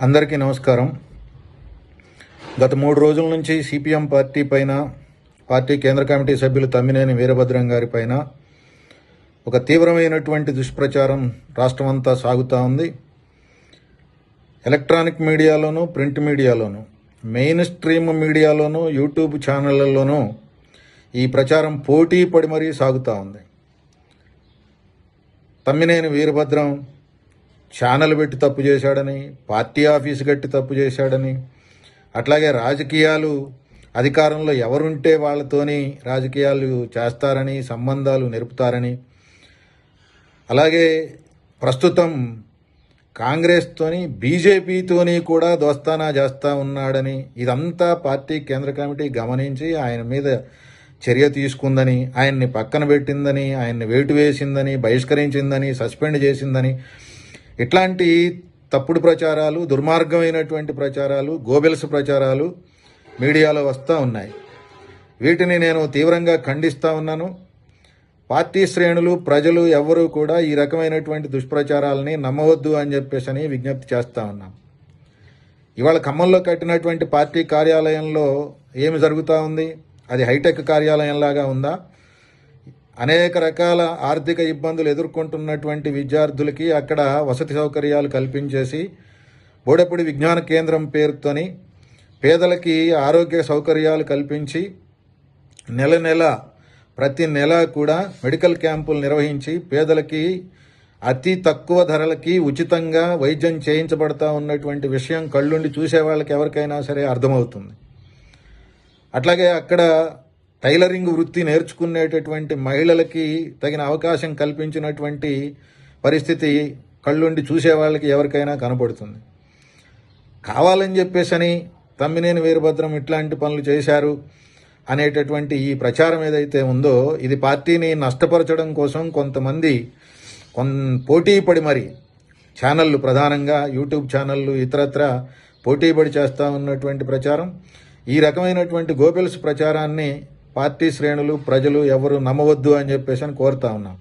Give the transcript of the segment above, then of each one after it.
అందరికీ నమస్కారం. గత 3 రోజుల నుంచి సిపిఎం పార్టీ పైన, పార్టీ కేంద్ర కమిటీ సభ్యులు తమ్మినేని వీరభద్రం గారి పైన ఒక తీవ్రమైనటువంటి దుష్ప్రచారం రాష్ట్రమంతా సాగుతూ ఉంది. ఎలక్ట్రానిక్ మీడియాలోనూ, ప్రింట్ మీడియాలోనూ, మెయిన్ స్ట్రీమ్ మీడియాలోనూ, యూట్యూబ్ ఛానళ్లలోనూ ఈ ప్రచారం పోటీ పడి మరీ సాగుతూ ఉంది. తమ్మినేని వీరభద్రం ఛానల్ పెట్టి తప్పు చేశాడని, పార్టీ ఆఫీసు కట్టి తప్పు చేశాడని, అట్లాగే రాజకీయాలు అధికారంలో ఎవరుంటే వాళ్ళతోని రాజకీయాలు చేస్తారని, సంబంధాలు నెరుపుతారని, అలాగే ప్రస్తుతం కాంగ్రెస్తోని, బీజేపీతోని కూడా దోస్తానా చేస్తూ ఉన్నాడని, ఇదంతా పార్టీ కేంద్ర కమిటీ గమనించి ఆయన మీద చర్య తీసుకుందని, ఆయన్ని పక్కన పెట్టిందని, ఆయన్ని వేటు వేసిందని, బహిష్కరించిందని, సస్పెండ్ చేసిందని, ఇట్లాంటి తప్పుడు ప్రచారాలు, దుర్మార్గమైనటువంటి ప్రచారాలు, గోబెల్స్ ప్రచారాలు మీడియాలో వస్తూ ఉన్నాయి. వీటిని నేను తీవ్రంగా ఖండిస్తూ ఉన్నాను. పార్టీ శ్రేణులు, ప్రజలు ఎవ్వరూ కూడా ఈ రకమైనటువంటి దుష్ప్రచారాలని నమ్మవద్దు అని చెప్పేసి విజ్ఞప్తి చేస్తూ ఉన్నాం. ఇవాళ ఖమ్మంలో కట్టినటువంటి పార్టీ కార్యాలయంలో ఏమి జరుగుతూ ఉంది? అది హైటెక్ కార్యాలయంలాగా ఉందా? అనేక రకాల ఆర్థిక ఇబ్బందులు ఎదుర్కొంటున్నటువంటి విద్యార్థులకి అక్కడ వసతి సౌకర్యాలు కల్పించేసి, బోడెపూడి విజ్ఞాన కేంద్రం పేరుతోని పేదలకి ఆరోగ్య సౌకర్యాలు కల్పించి, ప్రతి నెల కూడా మెడికల్ క్యాంపులు నిర్వహించి పేదలకి అతి తక్కువ ధరలకి ఉచితంగా వైద్యం చేయించబడతా ఉన్నటువంటి విషయం కళ్ళుండి చూసే వాళ్ళకి ఎవరికైనా సరే అర్థమవుతుంది. అట్లాగే అక్కడ టైలరింగ్ వృత్తి నేర్చుకునేటటువంటి మహిళలకి తగిన అవకాశం కల్పించినటువంటి పరిస్థితి కళ్ళుండి చూసే వాళ్ళకి ఎవరికైనా కనపడుతుంది. కావాలని చెప్పేసని తమ్మినేని వీరభద్రం ఇట్లాంటి పనులు చేశారు అనేటటువంటి ఈ ప్రచారం ఏదైతే ఉందో, ఇది పార్టీని నష్టపరచడం కోసం కొంతమంది పోటీ పడి మరి ఛానళ్ళు, ప్రధానంగా యూట్యూబ్ ఛానళ్ళు, ఇతరత్ర పోటీపడి చేస్తూ ఉన్నటువంటి ప్రచారం. ఈ రకమైనటువంటి గోబెల్స్ ప్రచారాన్ని పార్టీ శ్రేణులు, ప్రజలు ఎవరు నమ్మవద్దు అని చెప్పేసి కోరుతా ఉన్నాం.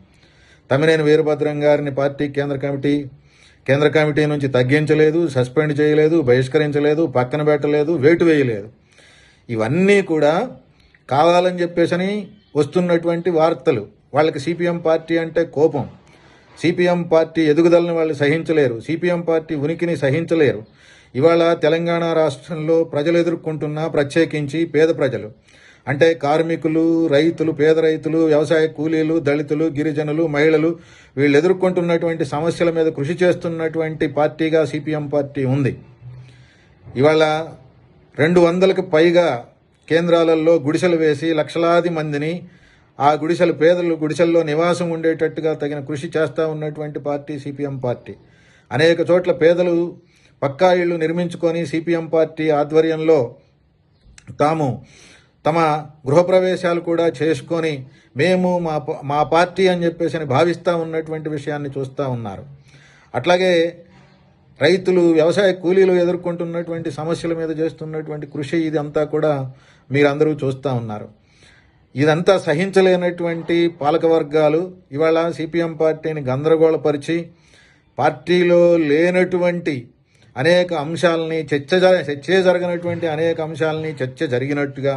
తమ్మినేని వీరభద్రం గారిని పార్టీ కేంద్ర కమిటీ నుంచి తగ్గించలేదు, సస్పెండ్ చేయలేదు, బహిష్కరించలేదు, పక్కన పెట్టలేదు, వేటు వేయలేదు. ఇవన్నీ కూడా కావాలని చెప్పేసి వస్తున్నటువంటి వార్తలు. వాళ్ళకి సిపిఎం పార్టీ అంటే కోపం. సిపిఎం పార్టీ ఎదుగుదలను వాళ్ళు సహించలేరు, సిపిఎం పార్టీ ఉనికిని సహించలేరు. ఇవాళ తెలంగాణ రాష్ట్రంలో ప్రజలు ఎదుర్కొంటున్న, ప్రత్యేకించి పేద ప్రజలు అంటే కార్మికులు, రైతులు, పేద రైతులు, వ్యవసాయ కూలీలు, దళితులు, గిరిజనులు, మహిళలు, వీళ్ళు ఎదుర్కొంటున్నటువంటి సమస్యల మీద కృషి చేస్తున్నటువంటి పార్టీగా సిపిఎం పార్టీ ఉంది. ఇవాళ 200కి పైగా కేంద్రాలలో గుడిసెలు వేసి లక్షలాది మందిని ఆ పేదలు గుడిసెల్లో నివాసం ఉండేటట్టుగా తగిన కృషి చేస్తూ ఉన్నటువంటి పార్టీ సిపిఎం పార్టీ. అనేక చోట్ల పేదలు పక్కా ఇళ్లు నిర్మించుకొని సిపిఎం పార్టీ ఆధ్వర్యంలో తాము తమ గృహప్రవేశాలు కూడా చేసుకొని మేము మా పార్టీ అని చెప్పేసి భావిస్తూ ఉన్నటువంటి విషయాన్ని చూస్తూ ఉన్నారు. అట్లాగే రైతులు, వ్యవసాయ కూలీలు ఎదుర్కొంటున్నటువంటి సమస్యల మీద చేస్తున్నటువంటి కృషి, ఇదంతా కూడా మీరందరూ చూస్తూ ఉన్నారు. ఇదంతా సహించలేనటువంటి పాలకవర్గాలు ఇవాళ సిపిఎం పార్టీని గందరగోళపరిచి పార్టీలో లేనటువంటి అనేక అంశాలని, చర్చ జరగనటువంటి అనేక అంశాలని చర్చ జరిగినట్టుగా,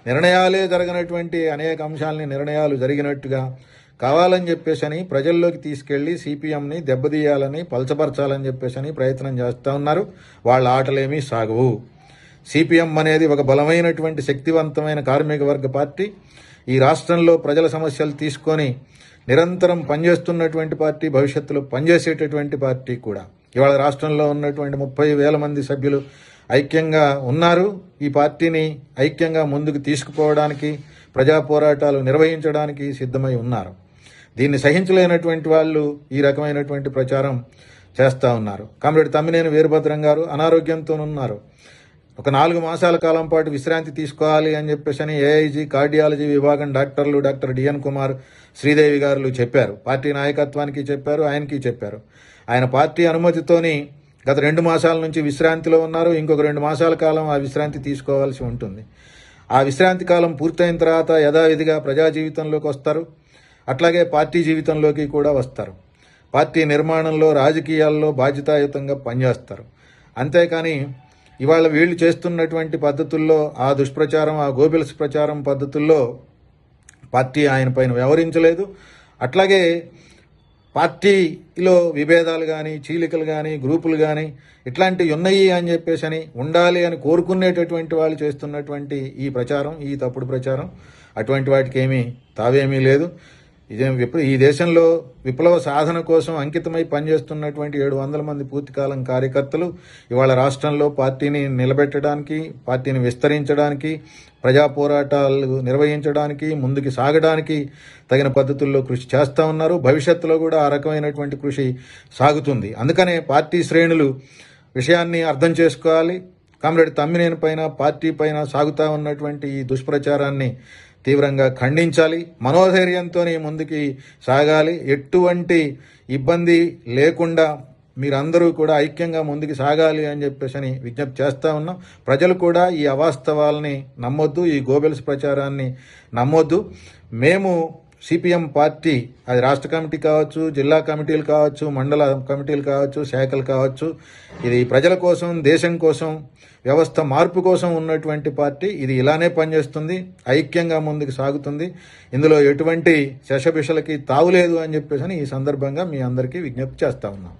నిర్ణయాలే జరగనటువంటి అనేక అంశాలని నిర్ణయాలు జరిగినట్టుగా కావాలని చెప్పేసి ప్రజల్లోకి తీసుకెళ్లి సిపిఎంని దెబ్బతీయాలని, పలచపరచాలని చెప్పేసి ప్రయత్నం చేస్తూ ఉన్నారు. వాళ్ళ ఆటలేమీ సాగవు. సిపిఎం అనేది ఒక బలమైనటువంటి, శక్తివంతమైన కార్మిక వర్గ పార్టీ. ఈ రాష్ట్రంలో ప్రజల సమస్యలు తీసుకొని నిరంతరం పనిచేస్తున్నటువంటి పార్టీ, భవిష్యత్తులో పనిచేసేటటువంటి పార్టీ కూడా. ఇవాళ రాష్ట్రంలో ఉన్నటువంటి 30,000 మంది సభ్యులు ఐక్యంగా ఉన్నారు. ఈ పార్టీని ఐక్యంగా ముందుకు తీసుకుపోవడానికి, ప్రజా పోరాటాలు నిర్వహించడానికి సిద్ధమై ఉన్నారు. దీన్ని సహించలేనటువంటి వాళ్ళు ఈ రకమైనటువంటి ప్రచారం చేస్తూ ఉన్నారు. కామ్రేడ్ తమ్మినేని వీరభద్రం గారు అనారోగ్యంతో ఉన్నారు. ఒక 4 మాసాల కాలం పాటు విశ్రాంతి తీసుకోవాలి అని చెప్పేసి ఏఐజీ కార్డియాలజీ విభాగం డాక్టర్ డిఎన్ కుమార్, శ్రీదేవి గారు చెప్పారు. పార్టీ నాయకత్వానికి చెప్పారు, ఆయనకి చెప్పారు. ఆయన పార్టీ అనుమతితోని గత 2 మాసాల నుంచి విశ్రాంతిలో ఉన్నారు. ఇంకొక 2 మాసాల కాలం ఆ విశ్రాంతి తీసుకోవాల్సి ఉంటుంది. ఆ విశ్రాంతి కాలం పూర్తయిన తర్వాత యథావిధిగా ప్రజా జీవితంలోకి వస్తారు. అట్లాగే పార్టీ జీవితంలోకి కూడా వస్తారు. పార్టీ నిర్మాణంలో, రాజకీయాల్లో బాధ్యతాయుతంగా పనిచేస్తారు. అంతేకాని ఇవాళ వీళ్ళు చేస్తున్నటువంటి పద్ధతుల్లో ఆ దుష్ప్రచారం, ఆ గోబెల్స్ ప్రచారం పద్ధతుల్లో పార్టీ ఆయన పైన వ్యవహరించలేదు. అట్లాగే పార్టీలో విభేదాలు కానీ, చీలికలు కానీ, గ్రూపులు కానీ ఇట్లాంటివి ఉన్నాయి అని చెప్పేసి అని ఉండాలి అని కోరుకునేటటువంటి వాళ్ళు చేస్తున్నటువంటి ఈ ప్రచారం, ఈ తప్పుడు ప్రచారం, అటువంటి వాటికి ఏమీ తావేమీ లేదు. ఈ దేశంలో విప్లవ సాధన కోసం అంకితమై పనిచేస్తున్నటువంటి 700 మంది పూర్తికాలం కార్యకర్తలు ఇవాళ రాష్ట్రంలో పార్టీని నిలబెట్టడానికి, పార్టీని విస్తరించడానికి, ప్రజా పోరాటాలు నిర్వహించడానికి, ముందుకు సాగడానికి తగిన పద్ధతుల్లో కృషి చేస్తూ ఉన్నారు. భవిష్యత్తులో కూడా ఆ రకమైనటువంటి కృషి సాగుతుంది. అందుకనే పార్టీ శ్రేణులు విషయాన్ని అర్థం చేసుకోవాలి. కామ్రేడ్ తమ్మినేని పైన, పార్టీ పైన సాగుతూ ఉన్నటువంటి ఈ దుష్ప్రచారాన్ని తీవ్రంగా ఖండించాలి. మనోధైర్యంతో ముందుకి సాగాలి. ఎటువంటి ఇబ్బంది లేకుండా మీరందరూ కూడా ఐక్యంగా ముందుకు సాగాలి అని చెప్పేసి విజ్ఞప్తి చేస్తూ ఉన్నాం. ప్రజలు కూడా ఈ అవాస్తవాలని నమ్మొద్దు, ఈ గోబెల్స్ ప్రచారాన్ని నమ్మొద్దు. మేము సిపిఎం పార్టీ, అది రాష్ట్ర కమిటీ కావచ్చు, జిల్లా కమిటీలు కావచ్చు, మండల కమిటీలు కావచ్చు, శాఖలు కావచ్చు, ఇది ప్రజల కోసం, దేశం కోసం, వ్యవస్థ మార్పు కోసం ఉన్నటువంటి పార్టీ. ఇది ఇలానే పనిచేస్తుంది, ఐక్యంగా ముందుకు సాగుతుంది. ఇందులో ఎటువంటి శషభిషలకి తావులేదు అని చెప్పేసి ఈ సందర్భంగా మీ అందరికీ విజ్ఞప్తి చేస్తా ఉన్నాం.